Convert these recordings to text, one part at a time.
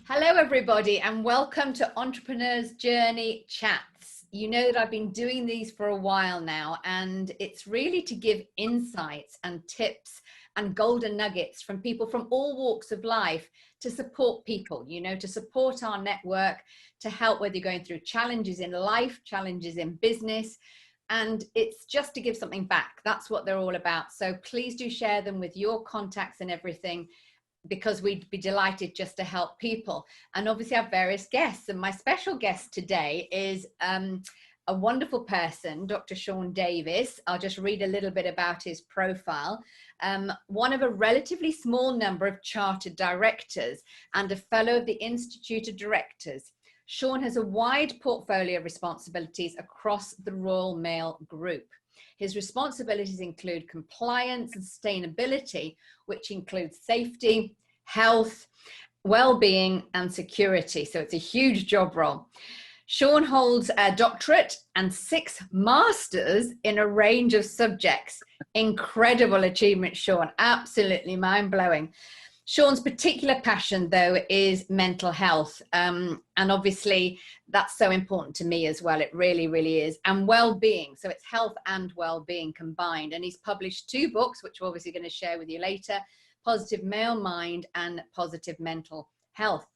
Hello, everybody, and welcome to Entrepreneur's Journey Chats. You know that I've been doing these for a while now, and it's really to give insights and tips and golden nuggets from people from all walks of life to support people, to support our network, to help whether you're going through challenges in life, challenges in business, and it's just to give something back. That's what they're all about. So please do share them with your contacts and everything, because we'd be delighted just to help people. And obviously I have various guests, and my special guest today is a wonderful person, Dr. Shaun Davis. I'll just read a little bit about his profile. One of a relatively small number of chartered directors and a fellow of the Institute of Directors. Shaun has a wide portfolio of responsibilities across the Royal Mail Group. His responsibilities include compliance and sustainability, which includes safety, health, well-being, and security. So it's a huge job role. Shaun holds a doctorate and 6 masters in a range of subjects. Incredible achievement, Shaun. Absolutely mind-blowing. Shaun's particular passion, though, is mental health. And obviously, that's so important to me as well. It really, really is. And well-being. So it's health and well-being combined. And he's published 2 books, which we're obviously going to share with you later, Positive Male Mind and Positive Mental Health.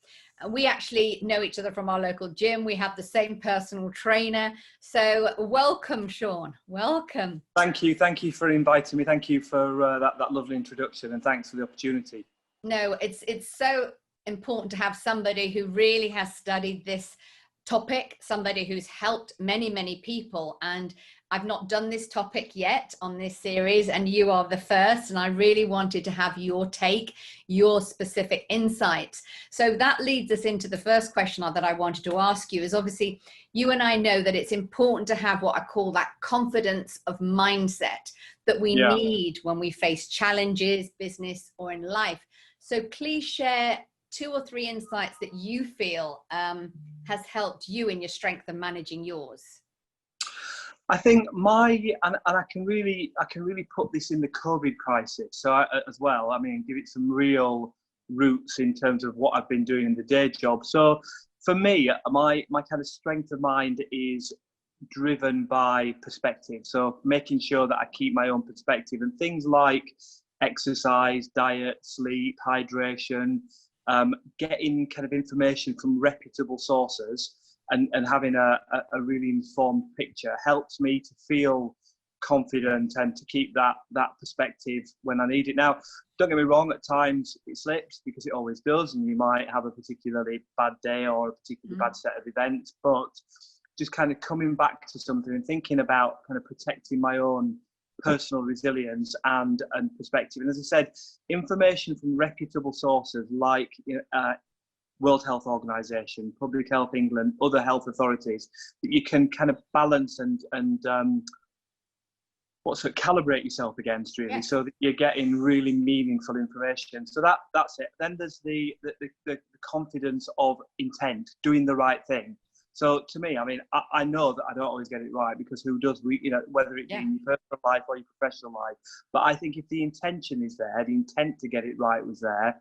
We actually know each other from our local gym. We have the same personal trainer. So welcome, Shaun. Welcome. Thank you. Thank you for inviting me. Thank you for that lovely introduction, and thanks for the opportunity. No, it's so important to have somebody who really has studied this topic, somebody who's helped many, many people. And I've not done this topic yet on this series, and you are the first, and I really wanted to have your take, your specific insights. So that leads us into the first question that I wanted to ask you is, obviously you and I know that it's important to have what I call that confidence of mindset that we need when we face challenges, business or in life. So please share 2 or 3 insights that you feel has helped you in your strength of managing yours. I think and I can really put this in the COVID crisis. So as well, I mean, give it some real roots in terms of what I've been doing in the day job. So for me, my kind of strength of mind is driven by perspective. So making sure that I keep my own perspective, and things like exercise, diet, sleep, hydration, getting kind of information from reputable sources and having a really informed picture helps me to feel confident and to keep that perspective when I need it. Now, don't get me wrong, at times it slips, because it always does, and you might have a particularly bad day or a particularly bad set of events, but just kind of coming back to something and thinking about kind of protecting my own personal resilience and perspective. And as I said, information from reputable sources like World Health Organization, Public Health England, other health authorities, that you can kind of balance and calibrate yourself against, really, so that you're getting really meaningful information. So that's it. Then there's the confidence of intent, doing the right thing. So to me, I mean, I know that I don't always get it right, because who does? Whether it be in your personal life or your professional life. But I think if the intention is there, the intent to get it right was there,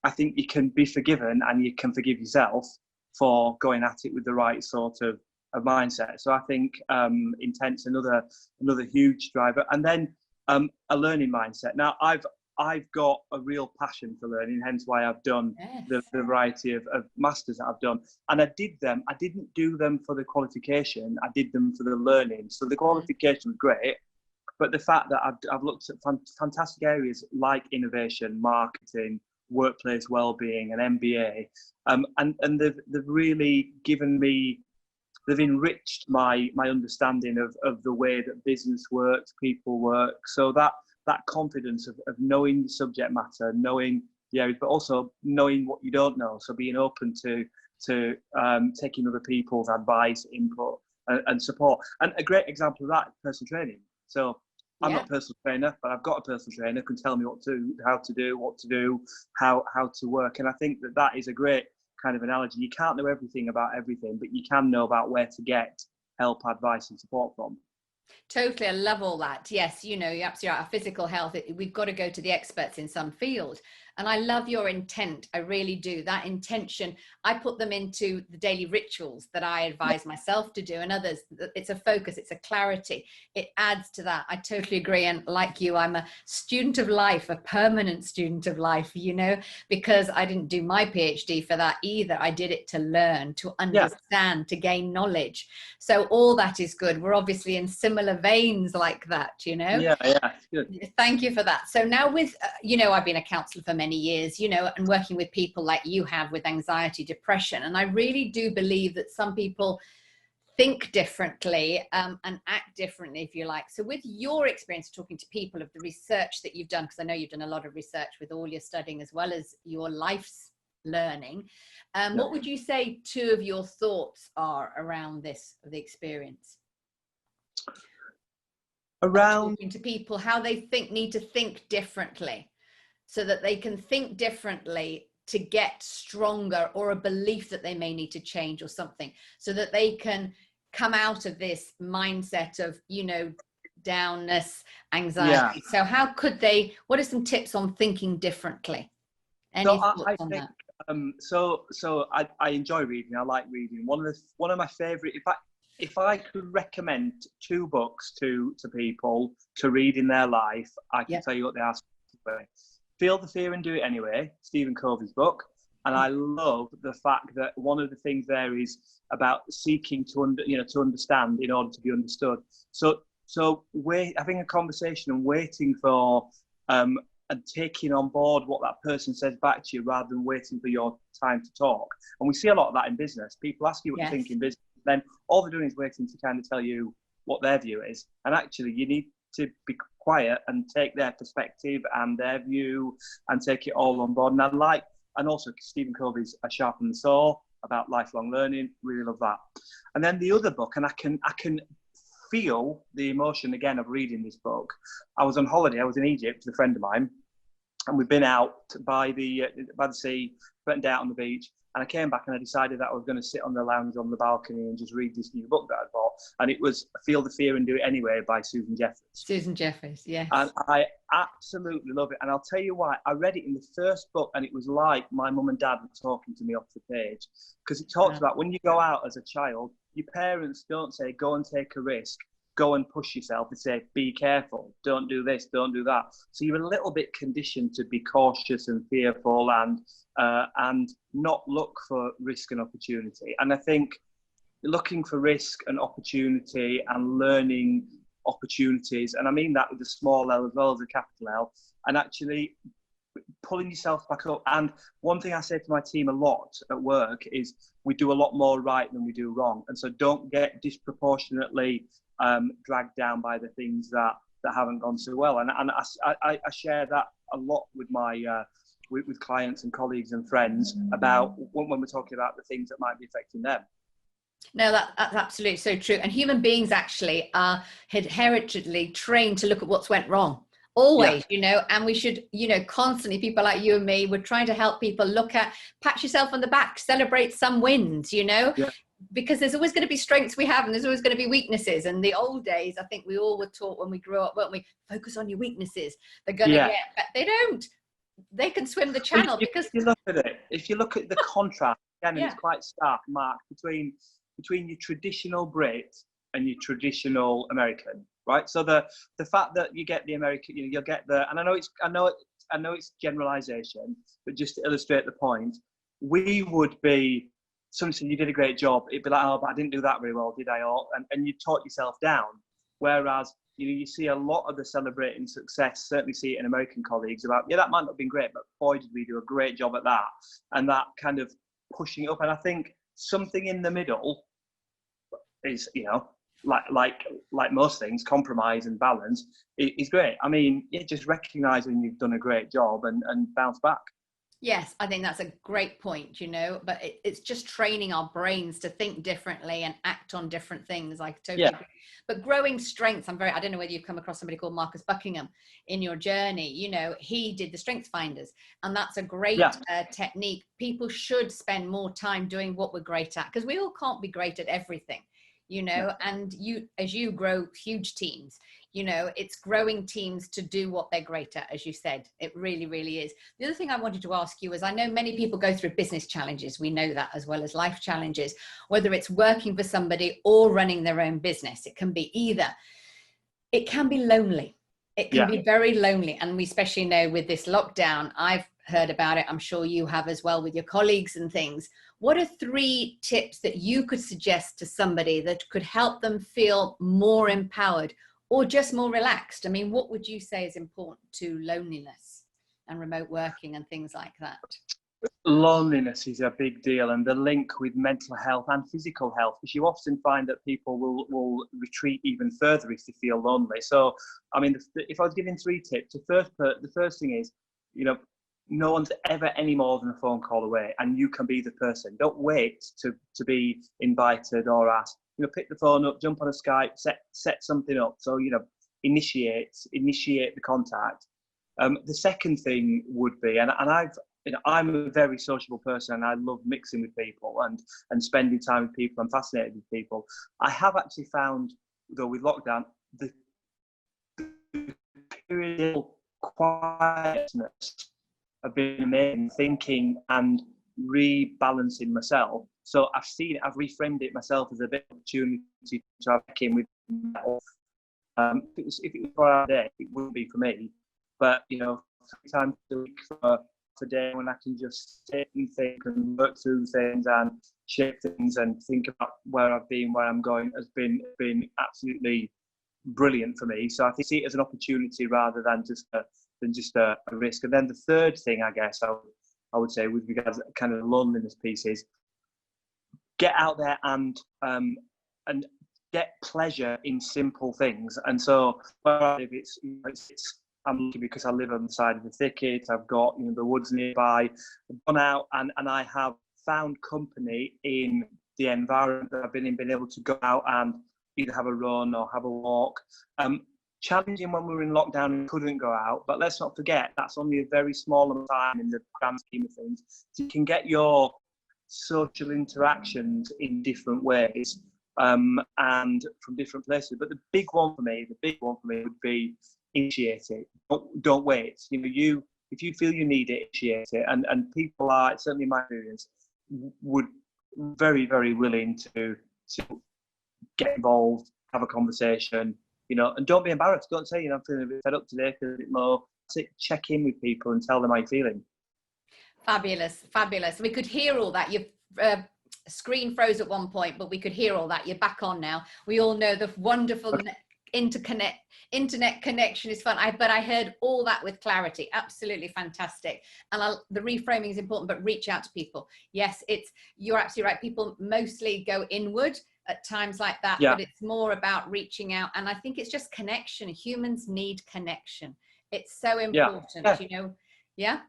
I think you can be forgiven, and you can forgive yourself for going at it with the right sort of mindset. So I think intent's another huge driver. And then a learning mindset. Now, I've got a real passion for learning, hence why I've done the variety of masters that I've done. And I didn't do them for the qualification, I did them for the learning. So the qualification was great, but the fact that I've looked at fantastic areas like innovation, marketing, workplace well-being, and MBA, and they've really given me, they've enriched my understanding of the way that business works, people work. So that confidence of knowing the subject matter, knowing the areas, but also knowing what you don't know. So being open to taking other people's advice, input, and support. And a great example of that is personal training. So I'm not a personal trainer, but I've got a personal trainer who can tell me how to do, how to work. And I think that is a great kind of analogy. You can't know everything about everything, but you can know about where to get help, advice, and support from. Totally, I love all that. Yes, you're absolutely right. Our physical health, we've got to go to the experts in some field. And I love your intent. I really do. That intention, I put them into the daily rituals that I advise myself to do, and others. It's a focus, it's a clarity. It adds to that. I totally agree. And like you, I'm a student of life, a permanent student of life, you know, because I didn't do my PhD for that either. I did it to learn, to understand, to gain knowledge. So all that is good. We're obviously in similar veins like that, you know. Good. Thank you for that. So now with you know, I've been a counselor for many years, you know, and working with people like you have with anxiety, depression, and I really do believe that some people think differently and act differently, if you like. So with your experience talking to people, of the research that you've done, because I know you've done a lot of research with all your studying as well as your life's learning, what would you say two of your thoughts are around this, the experience? Around talking to people, how they need to think differently, so that they can think differently to get stronger, or a belief that they may need to change or something, so that they can come out of this mindset of, you know, downness, anxiety. So how could they, what are some tips on thinking differently? Any thoughts on that? So I enjoy reading. I like reading. One of my favorite, if I could recommend two books to people to read in their life, I can tell you what they are. Feel the Fear and Do It Anyway, Stephen Covey's book. And I love the fact that one of the things there is about seeking to understand in order to be understood. So having a conversation and waiting for and taking on board what that person says back to you, rather than waiting for your time to talk. And we see a lot of that in business. People ask you what you think in business, then all they're doing is waiting to kind of tell you what their view is. And actually, you need to be quiet and take their perspective and their view and take it all on board. And also Stephen Covey's A Sharpen the Saw, about lifelong learning. Really love that. And then the other book, and I can feel the emotion again of reading this book. I was on holiday. I was in Egypt with a friend of mine, and we'd been out by the sea, went down on the beach. And I came back and I decided that I was going to sit on the lounge on the balcony and just read this new book that I'd bought. And it was Feel the Fear and Do It Anyway by Susan Jeffers. Susan Jeffers, yes. And I absolutely love it. And I'll tell you why. I read it in the first book, and it was like my mum and dad were talking to me off the page. Because it talks about when you go out as a child, your parents don't say, go and take a risk. Go and push yourself. They say, be careful. Don't do this, don't do that. So you're a little bit conditioned to be cautious and fearful and not look for risk and opportunity. And I think looking for risk and opportunity and learning opportunities, and I mean that with a small L as well as a capital L, and actually pulling yourself back up. And one thing I say to my team a lot at work is we do a lot more right than we do wrong. And so don't get disproportionately dragged down by the things that haven't gone so well. And I share that a lot with my with clients and colleagues and friends about when we're talking about the things that might be affecting them. No, that's absolutely so true. And human beings actually are inherently trained to look at what's went wrong. Always, you know, and we should, you know, constantly, people like you and me, we're trying to help people look at, pat yourself on the back, celebrate some wins, you know, because there's always going to be strengths we have and there's always going to be weaknesses. And the old days, I think we all were taught when we grew up, weren't we? Focus on your weaknesses. They're going to get, but they don't. They can swim the channel because... If you look at the contrast, again, it's quite stark, Mark, between your traditional Brit and your traditional American, right? So the fact that you get the American, you'll get the, and I know it's generalization, but just to illustrate the point, we would be, somebody said you did a great job, it'd be like, oh, but I didn't do that very well, did I? And you taught yourself down. Whereas, you know, you see a lot of the celebrating success, certainly see it in American colleagues about, that might not have been great, but boy, did we do a great job at that. And that kind of pushing it up. And I think something in the middle is, you know, like most things, compromise and balance is great. I mean, just recognizing you've done a great job and bounce back. Yes, I think that's a great point, you know, but it's just training our brains to think differently and act on different things. I totally agree. But growing strengths, I don't know whether you've come across somebody called Marcus Buckingham in your journey. You know, he did the Strengths Finders, and that's a great technique. People should spend more time doing what we're great at, because we all can't be great at everything, you know, and as you grow huge teams, You know, it's growing teams to do what they're great at, as you said. It really, really is. The other thing I wanted to ask you is, I know many people go through business challenges. We know that, as well as life challenges, whether it's working for somebody or running their own business. It can be either. It can be lonely. It can be very lonely. And we especially know with this lockdown, I've heard about it. I'm sure you have as well with your colleagues and things. What are 3 tips that you could suggest to somebody that could help them feel more empowered or just more relaxed? I mean, what would you say is important to loneliness and remote working and things like that? Loneliness is a big deal, and the link with mental health and physical health, because you often find that people will retreat even further if they feel lonely. So, I mean, if I was giving 3 tips, the first thing is, you know, no one's ever any more than a phone call away, and you can be the person. Don't wait to be invited or asked. You know, pick the phone up, jump on a Skype, set something up. So, you know, initiate the contact. The second thing would be, and I'm a very sociable person, and I love mixing with people and spending time with people. I'm fascinated with people. I have actually found, though, with lockdown, the period of quietness have been amazing, thinking and rebalancing myself. So I've reframed it myself as a bit of opportunity to have in with myself. If it was for our day, it wouldn't be for me. But, you know, 3 times a week for a day when I can just sit and think and work through things and shape things and think about where I've been, where I'm going, has been absolutely brilliant for me. So I think see it as an opportunity rather than just a risk. And then the third thing, I guess, I would say with regards to kind of the loneliness piece is get out there and get pleasure in simple things. And so if it's I'm lucky because I live on the side of the thicket. I've got, you know, the woods nearby. I've gone out and I have found company in the environment that I've been in, been able to go out and either have a run or have a walk. Challenging when we were in lockdown and couldn't go out, but let's not forget that's only a very small amount of time in the grand scheme of things. So you can get your social interactions in different ways and from different places. But the big one for me would be initiate it. Don't wait. You know, if you feel you need it, initiate it. And people are, certainly in my experience, would very, very willing to get involved, have a conversation, you know, and don't be embarrassed. Don't say, you know, I'm feeling a bit fed up today, feeling a bit low. Check in with people and tell them how you're feeling. Fabulous. We could hear all that. Your screen froze at one point, but we could hear all that. You're back on now. We all know the wonderful internet connection is fun. But I heard all that with clarity. Absolutely fantastic. And the reframing is important, but reach out to people. Yes, you're absolutely right. People mostly go inward at times like that, but it's more about reaching out. And I think it's just connection. Humans need connection. It's so important, you know,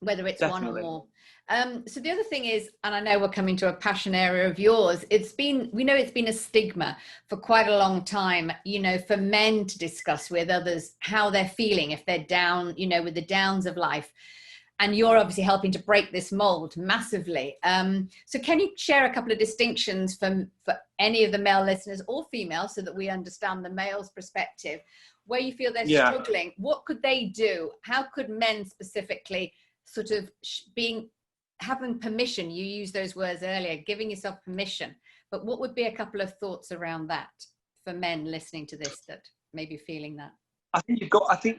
whether it's Definitely. one or more. So the other thing is, and I know we're coming to a passion area of yours, we know it's been a stigma for quite a long time, you know, for men to discuss with others how they're feeling if they're down, you know, with the downs of life. And you're obviously helping to break this mold massively. So can you share a couple of distinctions for any of the male listeners or female, so that we understand the male's perspective, where you feel they're struggling? What could they do? How could men specifically sort of having permission? You used those words earlier, giving yourself permission. But what would be a couple of thoughts around that for men listening to this that may be feeling that? I think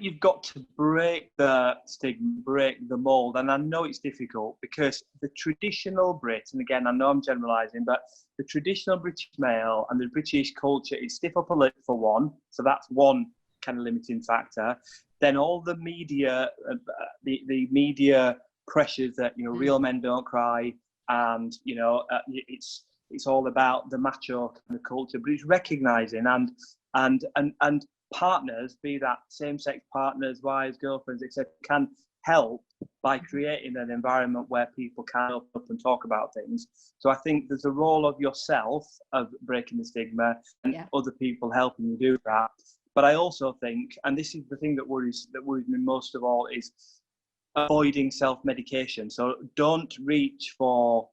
you've got to break the stigma, break the mold. And I know it's difficult because the traditional Brit, and again, I know I'm generalising, but the traditional British male and the British culture is stiff upper lip for one. So that's one kind of limiting factor. Then all the media, the media pressures that, you know, real men don't cry, and, you know, it's all about the macho kind of culture. But it's recognising and partners, be that same-sex partners, wives, girlfriends, etc., can help by creating an environment where people can open up and talk about things. So I think there's a role of yourself of breaking the stigma and other people helping you do that. But I also think, and this is the thing that worries me most of all, is avoiding self-medication. So don't reach for,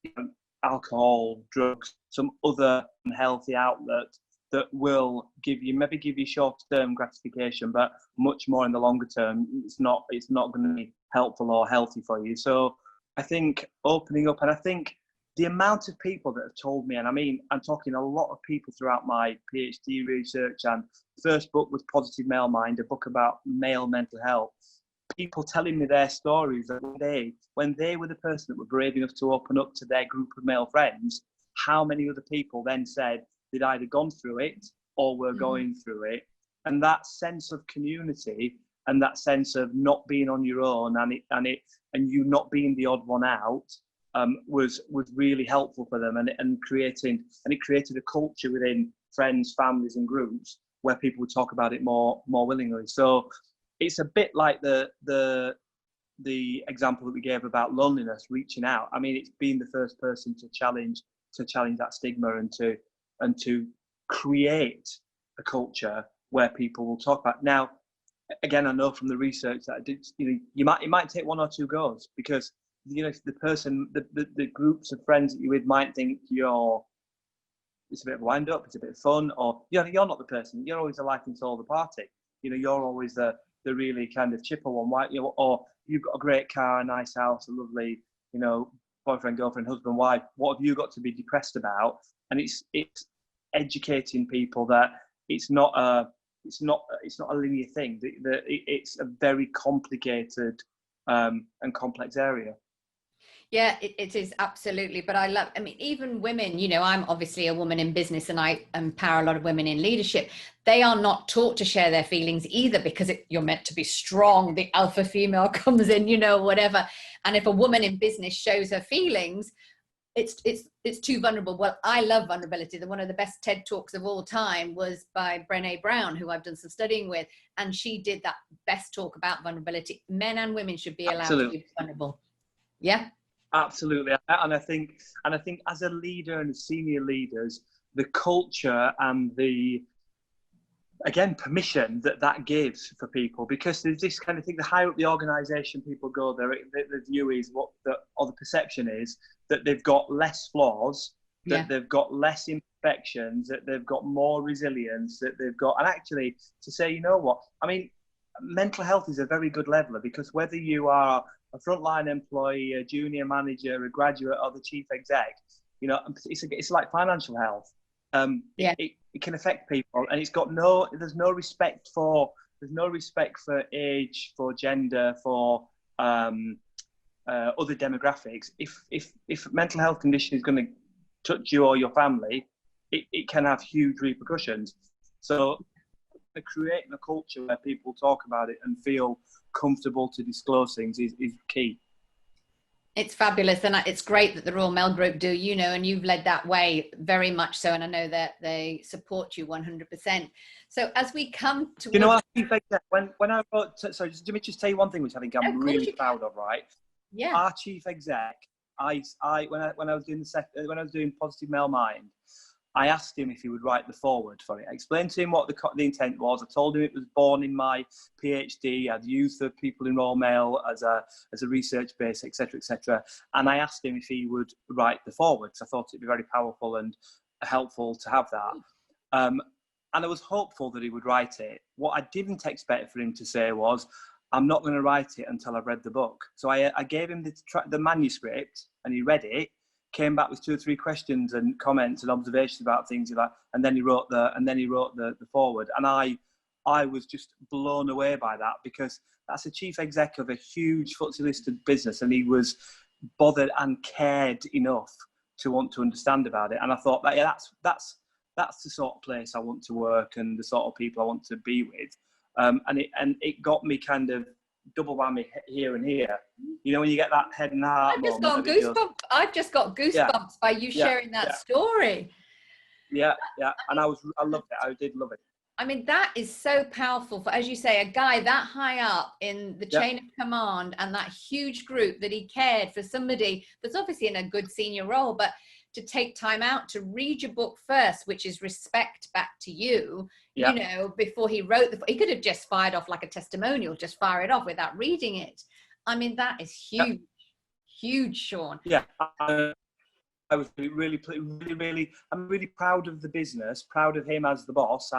you know, alcohol, drugs, some other unhealthy outlet that will give you short-term gratification, but much more in the longer term. It's not going to be helpful or healthy for you. So I think opening up, and I think the amount of people that have told me, and I mean, I'm talking a lot of people throughout my PhD research, and the first book was Positive Male Mind, a book about male mental health. People telling me their stories that when they were the person that were brave enough to open up to their group of male friends, how many other people then said they'd either gone through it or were going through it. And that sense of community and that sense of not being on your own and you not being the odd one out was really helpful for them, and it created a culture within friends, families and groups where people would talk about it more willingly. So it's a bit like the example that we gave about loneliness, reaching out. I mean, it's being the first person to challenge that stigma and to create a culture where people will talk about. Now, again, I know from the research that I did, it might take one or two goes, because if the person, the groups of friends that you're with might think it's a bit of a wind up, it's a bit of fun, or you're not the person. You're always the life and soul of the party. You're always the really kind of chipper one, right? Or you've got a great car, a nice house, a lovely, boyfriend, girlfriend, husband, wife. What have you got to be depressed about? And it's educating people that it's not a linear thing. It's a very complicated and complex area. Yeah, it is, absolutely. But even women, I'm obviously a woman in business and I empower a lot of women in leadership. They are not taught to share their feelings either, because you're meant to be strong. The alpha female comes in, whatever. And if a woman in business shows her feelings, it's too vulnerable. Well, I love vulnerability. One of the best TED Talks of all time was by Brené Brown, who I've done some studying with. And she did that best talk about vulnerability. Men and women should be allowed to be vulnerable. Yeah. Absolutely, and I think as a leader and as senior leaders, the culture and the permission that gives for people, because there's this kind of thing. The higher up the organisation people go, the view is or the perception is that they've got less flaws, that they've got less imperfections, that they've got more resilience, that they've got, and actually to say, mental health is a very good leveler, because whether you are a frontline employee, a junior manager, a graduate, or the chief exec, it's like financial health. It can affect people, and there's no respect for age, for gender, for other demographics. If mental health condition is going to touch you or your family, it can have huge repercussions. So creating a culture where people talk about it and feel comfortable to disclose things is key. It's fabulous, and it's great that the Royal Mail Group do, and you've led that way very much so, and I know that they support you 100%. So as we come to, our chief exec, when I wrote, sorry, let me just tell you one thing which I think I'm really proud of, right? Yeah. Our chief exec, when I was doing Positive Male Mind, I asked him if he would write the foreword for it. I explained to him what the intent was. I told him it was born in my PhD. I'd used the people in Royal Mail as a research base, etc., etc. And I asked him if he would write the foreword, because I thought it'd be very powerful and helpful to have that. And I was hopeful that he would write it. What I didn't expect for him to say was, I'm not going to write it until I've read the book. So I gave him the manuscript, and he read it, came back with 2 or 3 questions and comments and observations about things and then he wrote the foreword. And I was just blown away by that, because that's a chief exec of a huge FTSE listed business, and he was bothered and cared enough to want to understand about it. And I thought that's the sort of place I want to work and the sort of people I want to be with. And it got me kind of double whammy here and here. When you get that head and heart moment. I've just got goosebumps by you sharing that story. Yeah. And I loved it. I did love it. I mean, that is so powerful for, as you say, a guy that high up in the chain of command and that huge group, that he cared for somebody that's obviously in a good senior role, but to take time out to read your book first, which is respect back to you, before he wrote he could have just fired off like a testimonial, just fire it off without reading it. I mean, that is huge, huge, Shaun. Yeah. I was I'm really proud of the business, proud of him as the boss,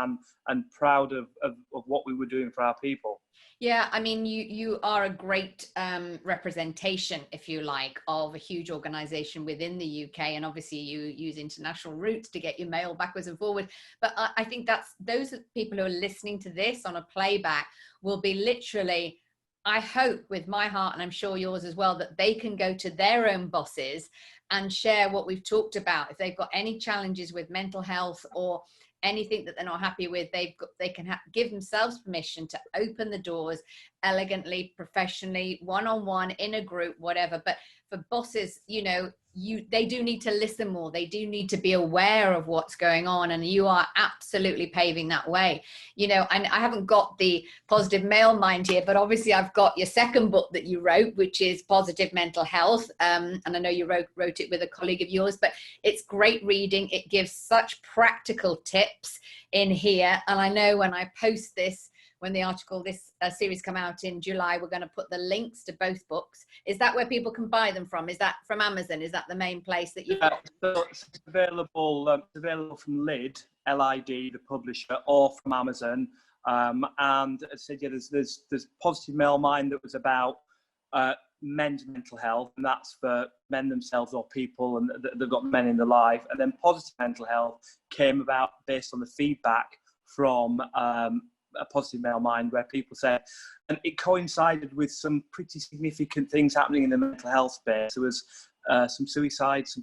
and proud of what we were doing for our people. Yeah, I mean, you are a great representation, if you like, of a huge organization within the UK, and obviously you use international routes to get your mail backwards and forwards. But I think those people who are listening to this on a playback will be literally, I hope with my heart, and I'm sure yours as well, that they can go to their own bosses and share what we've talked about. If they've got any challenges with mental health or anything that they're not happy with, they can give themselves permission to open the doors elegantly, professionally, one-on-one, in a group, whatever. But for bosses, they do need to listen more. They do need to be aware of what's going on, and you are absolutely paving that way. And I haven't got the Positive Male Mind here, but obviously I've got your second book that you wrote, which is Positive Mental Health, and I know you wrote it with a colleague of yours, but it's great reading. It gives such practical tips in here, and I know when I post this, when this series come out in July, we're going to put the links to both books. Is that where people can buy them from? Is that from Amazon? Is that the main place that you? So it's available from LID, LID, the publisher, or from Amazon. And as I said, there's Positive Male Mind that was about men's mental health, and that's for men themselves or people, and they've got men in their life. And then Positive Mental Health came about based on the feedback from a Positive Male Mind, where people said, and it coincided with some pretty significant things happening in the mental health space. There was some suicides,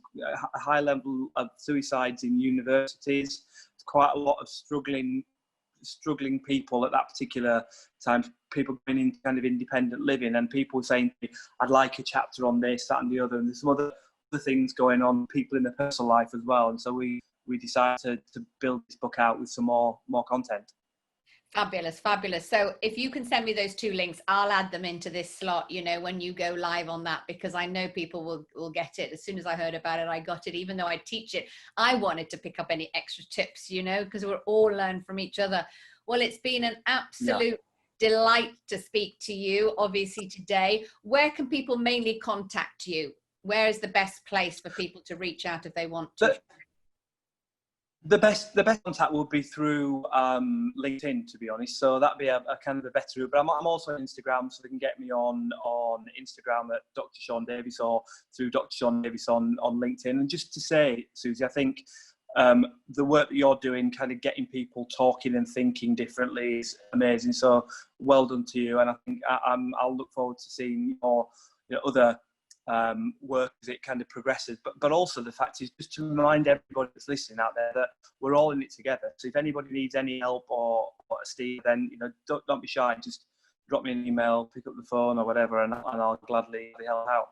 a high level of suicides in universities, quite a lot of struggling people at that particular time, people going into kind of independent living, and people saying, I'd like a chapter on this, that and the other, and there's some other things going on, people in their personal life as well. And so we decided to build this book out with some more content. Fabulous. So if you can send me those two links, I'll add them into this slot, when you go live on that, because I know people will get it. As soon as I heard about it, I got it. Even though I teach it, I wanted to pick up any extra tips, because we're all learn from each other. Well, it's been an absolute delight to speak to you, obviously, today. Where can people mainly contact you? Where is the best place for people to reach out if they want to? The best contact would be through LinkedIn, to be honest. So that'd be a kind of a better route. But I'm also on Instagram, so they can get me on Instagram at Dr. Shaun Davies, or through Dr. Shaun Davies on LinkedIn. And just to say, Susie, I think the work that you're doing, kind of getting people talking and thinking differently, is amazing. So well done to you. And I think I'll look forward to seeing your other work as it kind of progresses, but also the fact is just to remind everybody that's listening out there that we're all in it together. So if anybody needs any help or a steer, then don't be shy. Just drop me an email, pick up the phone or whatever, and I'll gladly help out.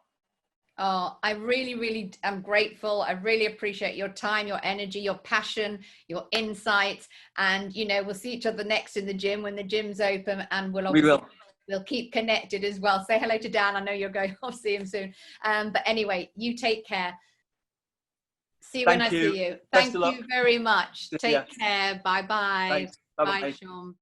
Oh, I really am grateful. I really appreciate your time, your energy, your passion, your insights, and we'll see each other next in the gym when the gym's open, and we'll keep connected as well. Say hello to Dan. I know you're going off, see him soon. But anyway, you take care. See you when I see you. Thank you very much. Take care. Bye-bye. Bye, Shaun.